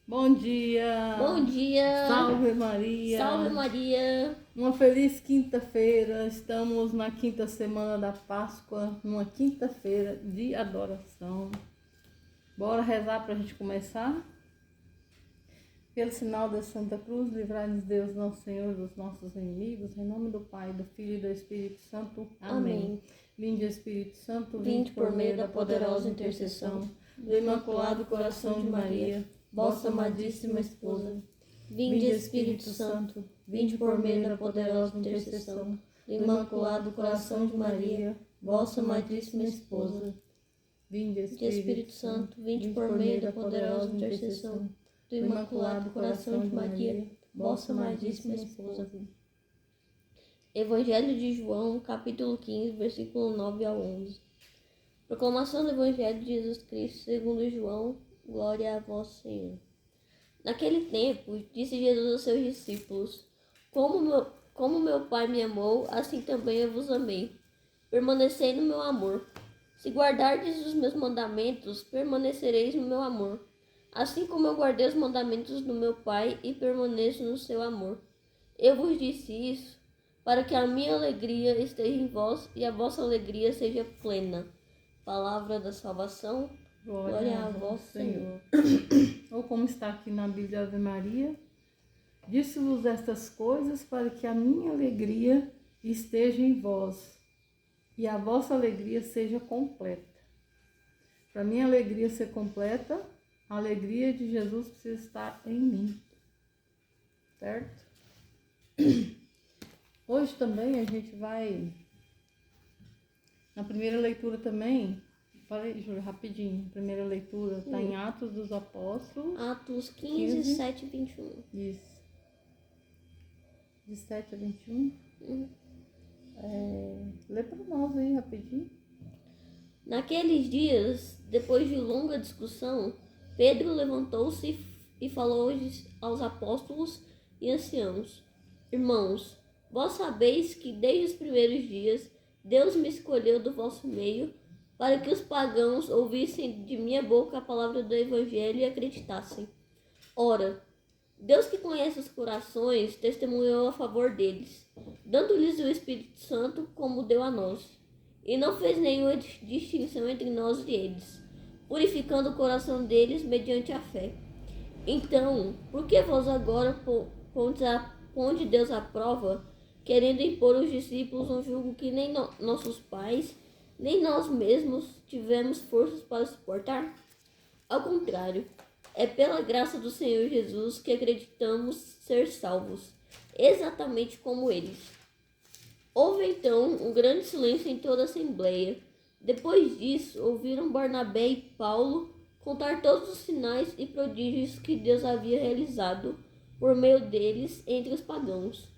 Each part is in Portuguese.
Bom dia! Bom dia! Salve Maria! Salve Maria! Uma feliz quinta-feira. Estamos na quinta semana da Páscoa, numa quinta-feira de adoração. Bora rezar para a gente começar? Pelo sinal da Santa Cruz, livrai-nos Deus, nosso Senhor, dos nossos inimigos. Em nome do Pai, do Filho e do Espírito Santo. Amém. Vinde, Espírito Santo, vinde por meio da poderosa intercessão do Imaculado Coração de Maria, vossa amadíssima esposa. Vinde, Espírito Santo, vinde por meio da poderosa intercessão do Imaculado Coração de Maria, vossa amadíssima esposa. Vinde, Espírito Santo, vinde por meio da poderosa intercessão do Imaculado Coração de Maria, vossa amadíssima esposa. Evangelho de João, capítulo 15, versículo 9 ao 11. Proclamação do Evangelho de Jesus Cristo segundo João, glória a vós, Senhor. Naquele tempo, disse Jesus aos seus discípulos: Como meu Pai me amou, assim também eu vos amei. Permanecei no meu amor. Se guardardes os meus mandamentos, permanecereis no meu amor. Assim como eu guardei os mandamentos do meu Pai e permaneço no seu amor. Eu vos disse isso, para que a minha alegria esteja em vós e a vossa alegria seja plena. Palavra da salvação, glória a vós, Senhor. Ou como está aqui na Bíblia Ave Maria, disse-vos estas coisas para que a minha alegria esteja em vós e a vossa alegria seja completa. Para a minha alegria ser completa, a alegria de Jesus precisa estar em mim. Certo? Hoje também a gente vai, na primeira leitura também, falei, Júlia, rapidinho, a primeira leitura está em Atos dos Apóstolos. Atos 15, 7 e 21. Isso. De 7 a 21. Lê para nós aí rapidinho. Naqueles dias, depois de longa discussão, Pedro levantou-se e falou aos apóstolos e anciãos: Irmãos, vós sabeis que desde os primeiros dias Deus me escolheu do vosso meio para que os pagãos ouvissem de minha boca a palavra do Evangelho e acreditassem. Ora, Deus que conhece os corações testemunhou a favor deles, dando-lhes o Espírito Santo como deu a nós, e não fez nenhuma distinção entre nós e eles, purificando o coração deles mediante a fé. Então, por que vós agora ponde Deus à prova, querendo impor aos discípulos um jugo que nem nossos pais, nem nós mesmos tivemos forças para suportar? Ao contrário, é pela graça do Senhor Jesus que acreditamos ser salvos, exatamente como eles. Houve então um grande silêncio em toda a assembleia. Depois disso, ouviram Barnabé e Paulo contar todos os sinais e prodígios que Deus havia realizado por meio deles entre os pagãos.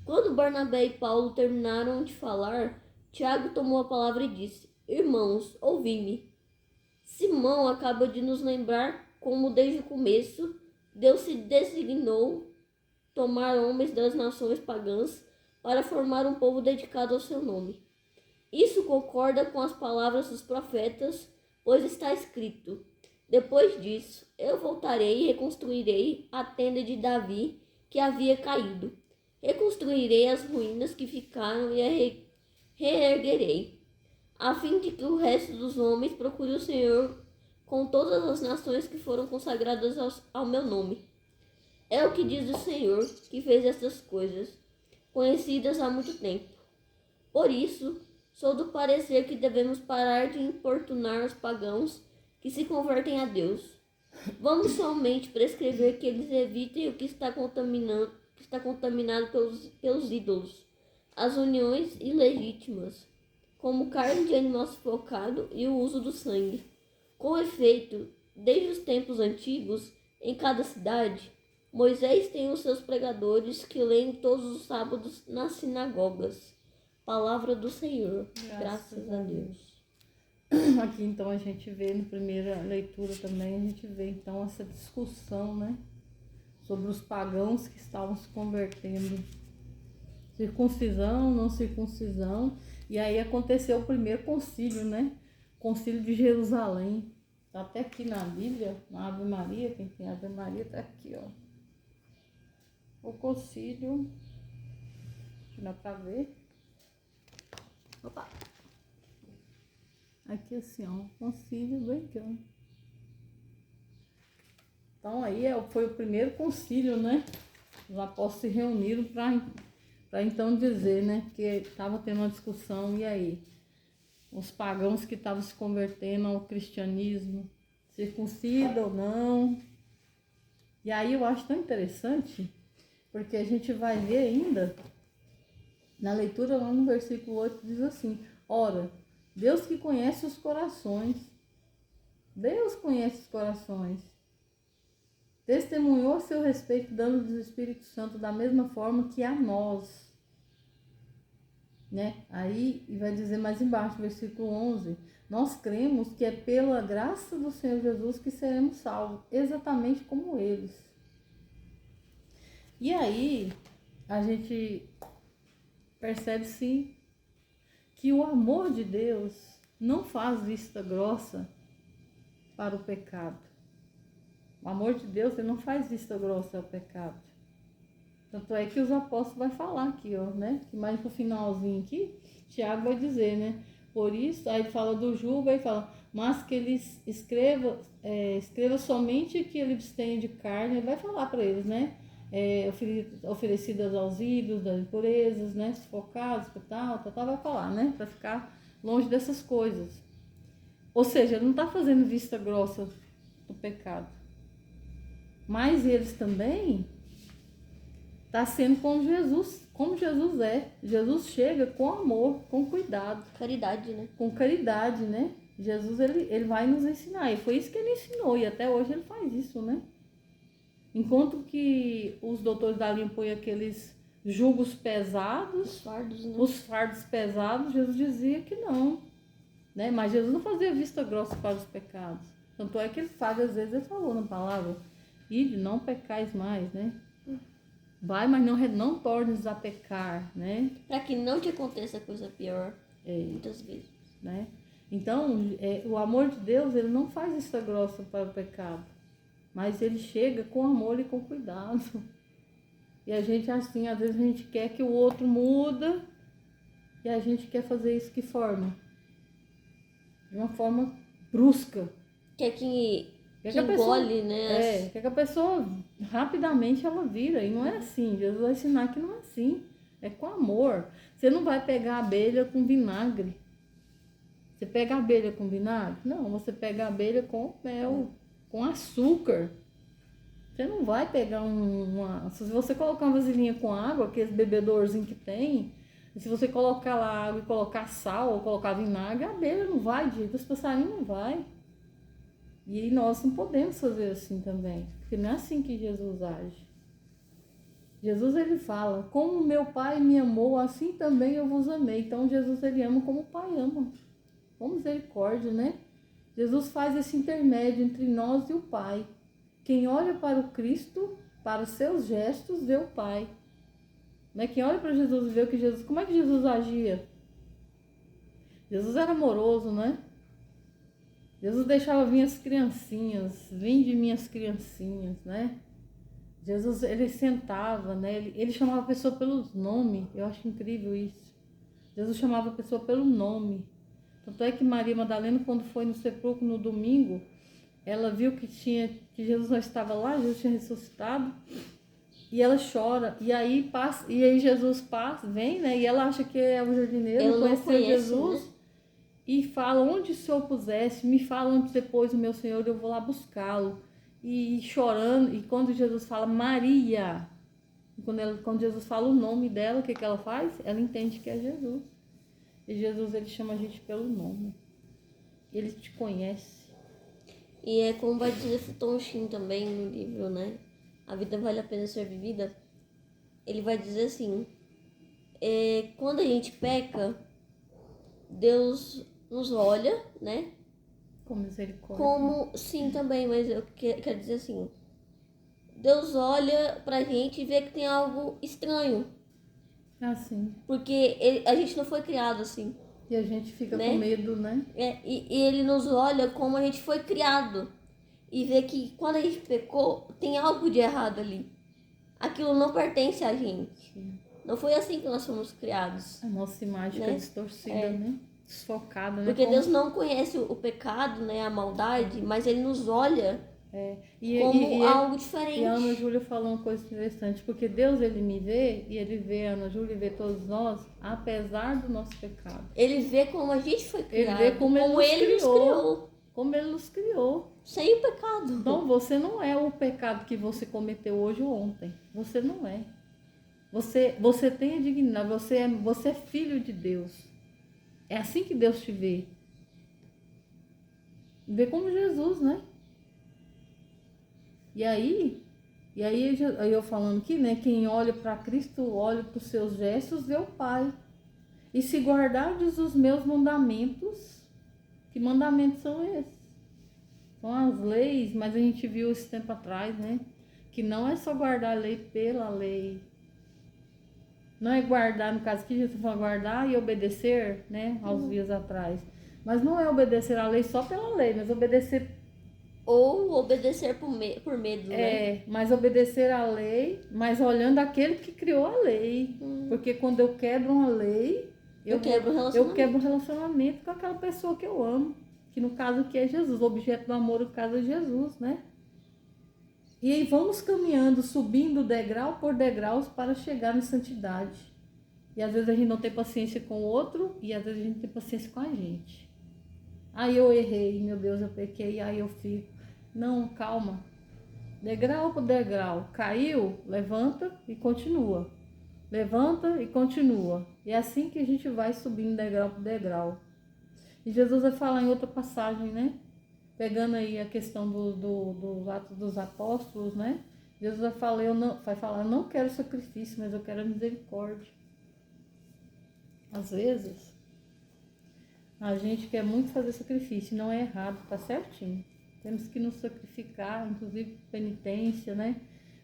Quando Barnabé e Paulo terminaram de falar, Tiago tomou a palavra e disse: Irmãos, ouvi-me. Simão acaba de nos lembrar como desde o começo Deus se designou tomar homens das nações pagãs para formar um povo dedicado ao seu nome. Isso concorda com as palavras dos profetas, pois está escrito: Depois disso, eu voltarei e reconstruirei a tenda de Davi que havia caído. Reconstruirei as ruínas que ficaram e a reerguerei, a fim de que o resto dos homens procure o Senhor com todas as nações que foram consagradas ao meu nome. É o que diz o Senhor, que fez estas coisas, conhecidas há muito tempo. Por isso, sou do parecer que devemos parar de importunar os pagãos que se convertem a Deus. Vamos somente prescrever que eles evitem o que está contaminado pelos ídolos, as uniões ilegítimas, como carne de animal sufocado e o uso do sangue. Com efeito, desde os tempos antigos, em cada cidade, Moisés tem os seus pregadores que leem todos os sábados nas sinagogas. Palavra do Senhor. Graças a Deus. Aqui então a gente vê, na primeira leitura também, a gente vê então essa discussão, né? Sobre os pagãos que estavam se convertendo. Circuncisão, não circuncisão. E aí aconteceu o primeiro concílio, né? Concílio de Jerusalém. Tá até aqui na Bíblia, na Ave Maria, quem tem Ave Maria tá aqui, ó. O concílio, que dá pra ver. Opa! Aqui assim, ó, o concílio bem aqui, ó. Então aí foi o primeiro concílio, né? Os apóstolos se reuniram para então dizer, né? Que estava tendo uma discussão, e aí? Os pagãos que estavam se convertendo ao cristianismo, circuncida ou não? E aí eu acho tão interessante, porque a gente vai ver ainda, na leitura lá no versículo 8, diz assim: ora, Deus que conhece os corações, Deus conhece os corações, testemunhou a seu respeito, dando-lhes o Espírito Santo da mesma forma que a nós. Né? Aí vai dizer mais embaixo, versículo 11: nós cremos que é pela graça do Senhor Jesus que seremos salvos, exatamente como eles. E aí a gente percebe sim que o amor de Deus não faz vista grossa para o pecado. O amor de Deus, ele não faz vista grossa ao pecado. Tanto é que os apóstolos vai falar aqui, ó, né? Que mais pro finalzinho aqui, Tiago vai dizer, né? Por isso, aí fala do jugo, aí fala, mas que eles escreva somente que eles tenham de carne, ele vai falar para eles, né? Oferecidas aos ídolos, das impurezas, né? Sufocados, tal, vai falar, né? Para ficar longe dessas coisas. Ou seja, ele não está fazendo vista grossa do pecado. Mas eles também está sendo como Jesus é. Jesus chega com amor, com cuidado. Caridade, né? Com caridade, né? Jesus, ele vai nos ensinar. E foi isso que ele ensinou. E até hoje ele faz isso, né? Enquanto que os doutores da linha põem aqueles jugos pesados, os fardos pesados, Jesus dizia que não. Né? Mas Jesus não fazia vista grossa para os pecados. Tanto é que ele faz, às vezes, ele falou na palavra, ide, não pecais mais, né? Vai, mas não tornes a pecar, né? Para que não te aconteça coisa pior, muitas vezes. Né? Então, o amor de Deus, ele não faz vista grossa para o pecado, mas ele chega com amor e com cuidado. E a gente, assim, às vezes a gente quer que o outro muda e a gente quer fazer isso que forma? De uma forma brusca. Quer que engole, né? Quer que a pessoa rapidamente ela vira. E não é assim. Jesus vai ensinar que não é assim. É com amor. Você não vai pegar a abelha com vinagre. Você pega a abelha com vinagre? Não, você pega a abelha com mel, com açúcar. Você não vai pegar se você colocar uma vasilhinha com água, aqueles bebedorzinhos que tem, se você colocar lá água e colocar sal ou colocar vinagre, a abelha não vai, os passarinhos não vai. E nós não podemos fazer assim também, porque não é assim que Jesus age. Jesus, ele fala, como meu Pai me amou, assim também eu vos amei. Então Jesus, ele ama como o Pai ama, com misericórdia, né? Jesus faz esse intermédio entre nós e o Pai. Quem olha para o Cristo, para os seus gestos, vê o Pai. Né? Quem olha para Jesus e vê como é que Jesus agia? Jesus era amoroso, né? Jesus deixava vir as criancinhas, vinde minhas criancinhas, né? Jesus, ele sentava, né? Ele chamava a pessoa pelos nomes. Eu acho incrível isso. Jesus chamava a pessoa pelo nome. Tanto é que Maria Madalena, quando foi no sepulcro no domingo, ela viu que Jesus não estava lá, Jesus tinha ressuscitado, e ela chora. E aí Jesus vem, né? E ela acha que é o jardineiro, não conheceu Jesus, né? E fala, onde o Senhor pusesse, me fala onde depois o meu Senhor, eu vou lá buscá-lo. E chorando, e quando Jesus fala Maria, quando Jesus fala o nome dela, o que ela faz? Ela entende que é Jesus. E Jesus, ele chama a gente pelo nome. Ele te conhece. E é como vai dizer Futon Shin também no livro, né? A vida vale a pena ser vivida. Ele vai dizer assim, quando a gente peca, Deus nos olha, né? Com misericórdia. Sim, também, mas eu quero dizer assim, Deus olha pra gente e vê que tem algo estranho. Assim. Porque a gente não foi criado assim. E a gente fica né? com medo, né? E ele nos olha como a gente foi criado. E vê que quando a gente pecou, tem algo de errado ali. Aquilo não pertence a gente. Não foi assim que nós fomos criados. A nossa imagem né? fica distorcida, né? Desfocada, né? Porque Deus não conhece o pecado, né? A maldade, mas Ele nos olha como algo diferente. E a Ana Júlia falou uma coisa interessante, porque Deus, Ele me vê, e Ele vê a Ana Júlia e vê todos nós, apesar do nosso pecado. Ele vê como a gente foi criado, Ele vê como Ele nos criou. Como Ele nos criou. Sem o pecado. Então, você não é o pecado que você cometeu hoje ou ontem. Você não é. Você tem a dignidade, você é filho de Deus. É assim que Deus te vê. Vê como Jesus, né? E aí eu falando aqui, né? Quem olha para Cristo, olha para os seus gestos, vê o Pai. E se guardardes os meus mandamentos, que mandamentos são esses? São as leis, mas a gente viu esse tempo atrás, né? Que não é só guardar a lei pela lei. Não é guardar, no caso que Jesus falou, guardar e obedecer, né? Aos dias atrás. Mas não é obedecer a lei só pela lei, mas obedecer... Ou obedecer por medo, né? Mas obedecer a lei, mas olhando aquele que criou a lei. Porque quando eu quebro uma lei, eu quebro um relacionamento com aquela pessoa que eu amo. Que no caso aqui é Jesus, o objeto do amor no caso é Jesus, né? E aí vamos caminhando, subindo degrau por degraus para chegar na santidade. E às vezes a gente não tem paciência com o outro e às vezes a gente tem paciência com a gente. Aí eu errei, meu Deus, eu pequei, aí eu fico. Não, calma. Degrau por degrau. Caiu, levanta e continua. Levanta e continua. E é assim que a gente vai subindo degrau por degrau. E Jesus vai falar em outra passagem, né? Pegando aí a questão dos Atos dos Apóstolos, né? Jesus vai falar, eu não quero sacrifício, mas eu quero misericórdia. Às vezes, a gente quer muito fazer sacrifício, não é errado, tá certinho. Temos que nos sacrificar, inclusive penitência, né?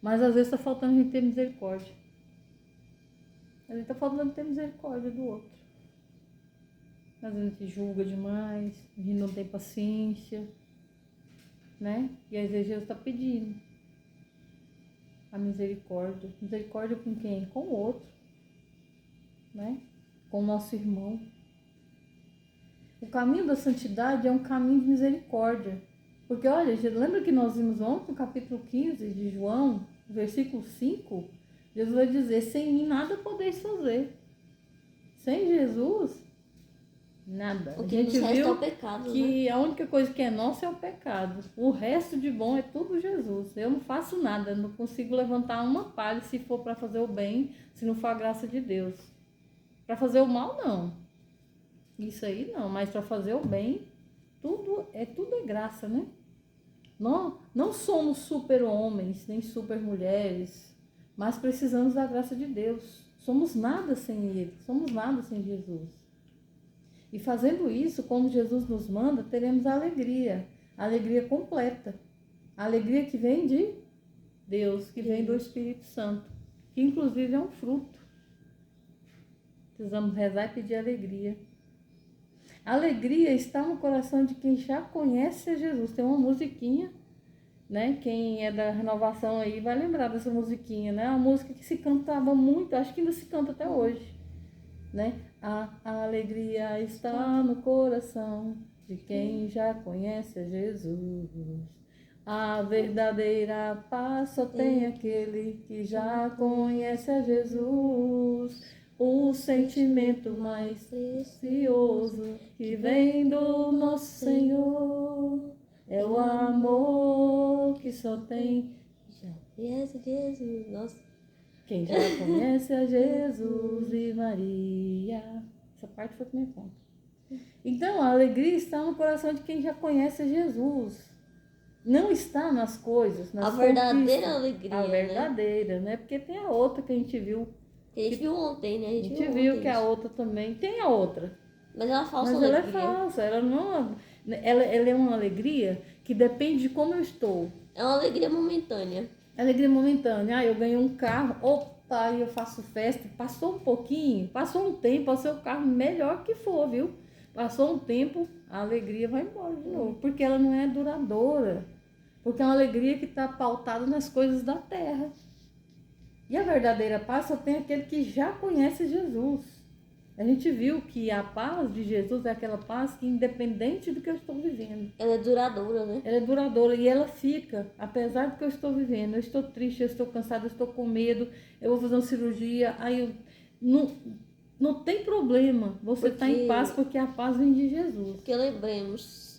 Mas às vezes está faltando a gente ter misericórdia. A gente está faltando ter misericórdia do outro. Às vezes a gente julga demais, a gente não tem paciência, né? E às vezes Jesus está pedindo a misericórdia. Misericórdia com quem? Com o outro, né? Com o nosso irmão. O caminho da santidade é um caminho de misericórdia. Porque, olha, lembra que nós vimos ontem no capítulo 15 de João, versículo 5? Jesus vai dizer, sem mim nada podeis fazer. Sem Jesus, nada. O que nos resta é o pecado, que a única coisa que é nossa é o pecado. O resto de bom é tudo Jesus. Eu não faço nada, não consigo levantar uma palha se for para fazer o bem, se não for a graça de Deus. Para fazer o mal, não. Isso aí não, mas para fazer o bem, tudo é graça, né? Não somos super homens, nem super mulheres, mas precisamos da graça de Deus. Somos nada sem Ele, somos nada sem Jesus. E fazendo isso, como Jesus nos manda, teremos a alegria completa. A alegria que vem de Deus, que vem do Espírito Santo, que inclusive é um fruto. Precisamos rezar e pedir alegria. A alegria está no coração de quem já conhece a Jesus. Tem uma musiquinha, né? Quem é da renovação aí vai lembrar dessa musiquinha, né? Uma música que se cantava muito, acho que ainda se canta até hoje, né? A alegria está no coração de quem já conhece a Jesus. A verdadeira paz só tem aquele que já conhece a Jesus. O sentimento mais precioso que vem do nosso Senhor é o amor que só tem já conhece Jesus. Nossa. Quem já conhece a Jesus e Maria. Essa parte foi que me conta. Então, a alegria está no coração de quem já conhece a Jesus. Não está nas coisas, nas conquistas. A verdadeira alegria, a verdadeira, né? Porque tem a outra que a gente viu. Que a gente viu ontem, né? A gente viu que a outra também. Tem a outra. Mas é uma falsa alegria. Mas ela é falsa. Ela é uma alegria que depende de como eu estou. É uma alegria momentânea. Alegria momentânea. Eu ganhei um carro. tá, e eu faço festa, passou um pouquinho, passou um tempo, pode ser o carro melhor que for, viu? Passou um tempo, a alegria vai embora de novo, porque ela não é duradoura, porque é uma alegria que está pautada nas coisas da terra. E a verdadeira paz só tem aquele que já conhece Jesus. A gente viu que a paz de Jesus é aquela paz que, independente do que eu estou vivendo, Ela é duradoura, né? ela é duradoura e ela fica, apesar do que eu estou vivendo. Eu estou triste, eu estou cansada, eu estou com medo, eu vou fazer uma cirurgia, aí eu não tem problema. Você está em paz porque a paz vem de Jesus. Porque lembremos,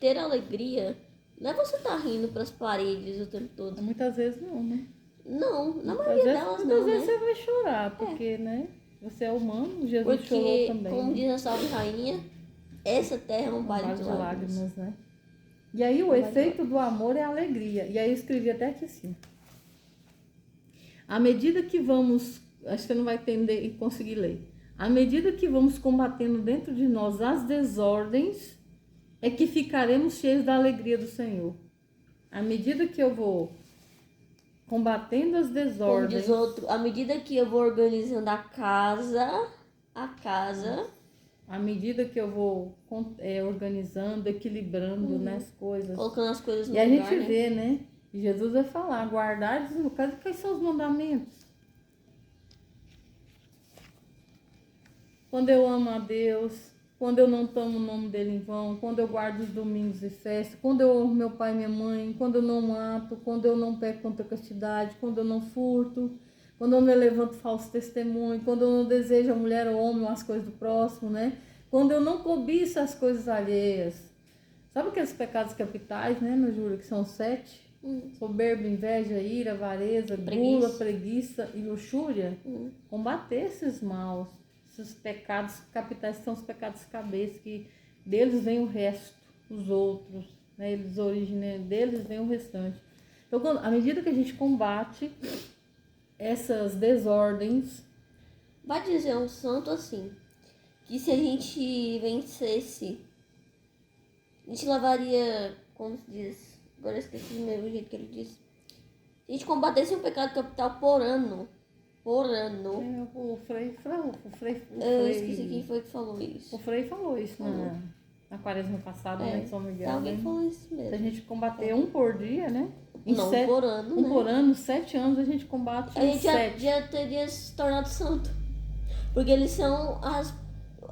ter alegria não é você estar rindo para as paredes o tempo todo. Muitas vezes não, né? Não, na maioria delas não, muitas vezes né? você vai chorar, porque, né? Você é humano, Jesus chorou Porque, também. como né? diz a Salve Rainha, essa terra é um vale de lágrimas. Né? E aí o efeito do amor é a alegria. E aí eu escrevi até aqui assim. À medida que vamos, acho que você não vai entender e conseguir ler. À medida que vamos combatendo dentro de nós as desordens, é que ficaremos cheios da alegria do Senhor. À medida que eu vou combatendo as Como desordens, diz outro, à medida que eu vou organizando a casa, à medida que eu vou organizando, equilibrando né, as coisas. colocando as coisas no E a lugar, gente né? vê, né? Jesus vai falar, guardar, quais são os mandamentos? Quando eu amo a Deus, quando eu não tomo o nome dele em vão, quando eu guardo os domingos e festas, quando eu amo meu pai e minha mãe, quando eu não mato, quando eu não peco contra a castidade, quando eu não furto, quando eu não levanto falso testemunho, quando eu não desejo a mulher ou homem as coisas do próximo, né? Quando eu não cobiço as coisas alheias. Sabe aqueles pecados capitais, né, meu Júlio, que são 7? Soberba, inveja, ira, avareza, gula, preguiça e luxúria. Combater esses maus, esses pecados capitais são os pecados cabeça, que deles vem o resto, os outros, né? Eles originam, deles vem o restante. Então, à medida que a gente combate essas desordens, Vai dizer um santo assim, que se a gente vencesse, a gente lavaria, como se diz, agora eu esqueci do mesmo jeito que ele disse, se a gente combatesse um pecado capital por ano, o Frei eu esqueci quem foi que falou isso. O Frei falou isso na quaresma passada, né, de São Miguel. Alguém né? falou isso mesmo. Se a gente combater um por dia, né? Não, por ano, né? por ano, 7 anos a gente combate a gente sete. já teria se tornado santo. Porque eles são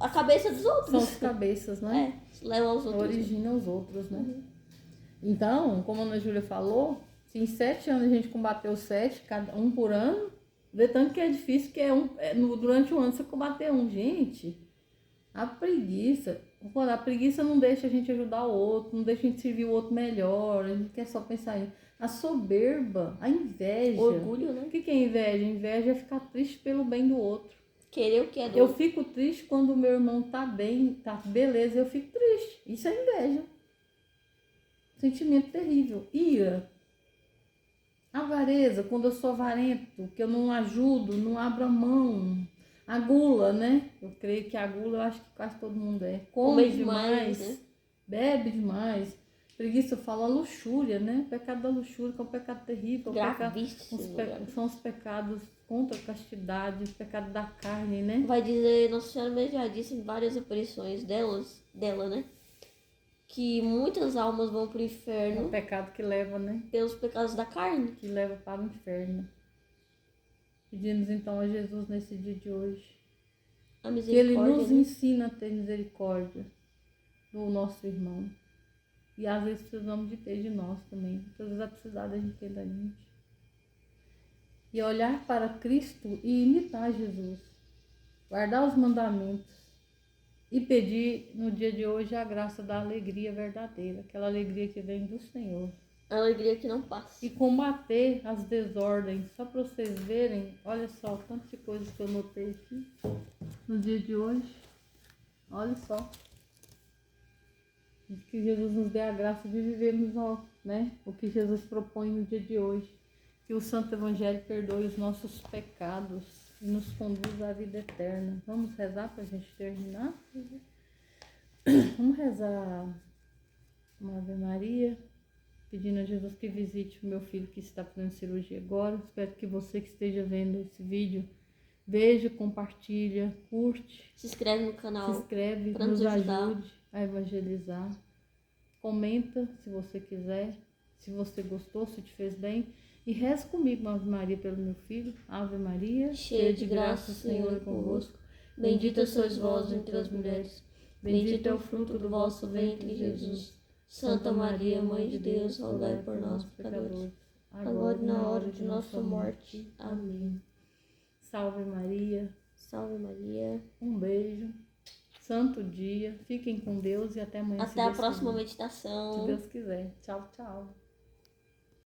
a cabeça dos outros. São as cabeças, né? Levam os outros. Originam os outros, né? Então, como a Ana Júlia falou, se em 7 anos a gente combateu 7, um por ano, vê tanto que é difícil que durante um ano você combater um. Gente, a preguiça não deixa a gente ajudar o outro, não deixa a gente servir o outro melhor, a gente quer só pensar em a soberba, a inveja. Orgulho, né? O que é inveja? Inveja é ficar triste pelo bem do outro. Querer o que é do Eu outro. fico triste quando o meu irmão tá bem, tá beleza, eu fico triste. Isso é inveja. Sentimento terrível. Ira. Avareza, quando eu sou avarento, que eu não ajudo, não abro a mão. A gula, né? Eu creio que a gula, eu acho que quase todo mundo é. Come demais, né? Bebe demais. Preguiça, eu falo a luxúria, né? O pecado da luxúria, que é um pecado terrível. São os pecados contra a castidade, os pecados da carne, né? Vai dizer, Nossa Senhora mesmo já disse em várias aparições dela, né? Que muitas almas vão pro inferno. É o pecado que leva, né? Pelos pecados da carne. Que leva para o inferno. Pedimos então a Jesus nesse dia de hoje A que Ele nos né? ensina a ter misericórdia do nosso irmão. E às vezes precisamos de ter de nós também. Às vezes a precisar da gente ter da gente. E olhar para Cristo e imitar Jesus. Guardar os mandamentos. E pedir no dia de hoje a graça da alegria verdadeira. Aquela alegria que vem do Senhor. A alegria que não passa. E combater as desordens. Só para vocês verem, olha só, tantas de coisas que eu notei aqui no dia de hoje. Olha só. Que Jesus nos dê a graça de vivermos, né, o que Jesus propõe no dia de hoje. Que o Santo Evangelho perdoe os nossos pecados e nos conduza à vida eterna. Vamos rezar para a gente terminar? Vamos rezar uma Ave Maria. pedindo a Jesus que visite o meu filho que está fazendo cirurgia agora. Espero que você que esteja vendo esse vídeo veja, compartilha, curte, Se inscreve no canal. se inscreve, pra nos ajudar. ajude a evangelizar. Comenta se você quiser, se você gostou, se te fez bem. E reze comigo uma Ave Maria pelo meu filho. Ave Maria, Cheia de graça, o Senhor é convosco. Bendita sois vós entre as mulheres. Bendito é o fruto do vosso ventre, Jesus. Santa Maria, Mãe de Deus, rogai por nós, pecadores, agora e na hora de nossa morte. Amém. Salve Maria. Salve Maria. Um beijo. Santo dia. Fiquem com Deus e até amanhã. Até a próxima meditação. Se Deus quiser. Tchau, tchau.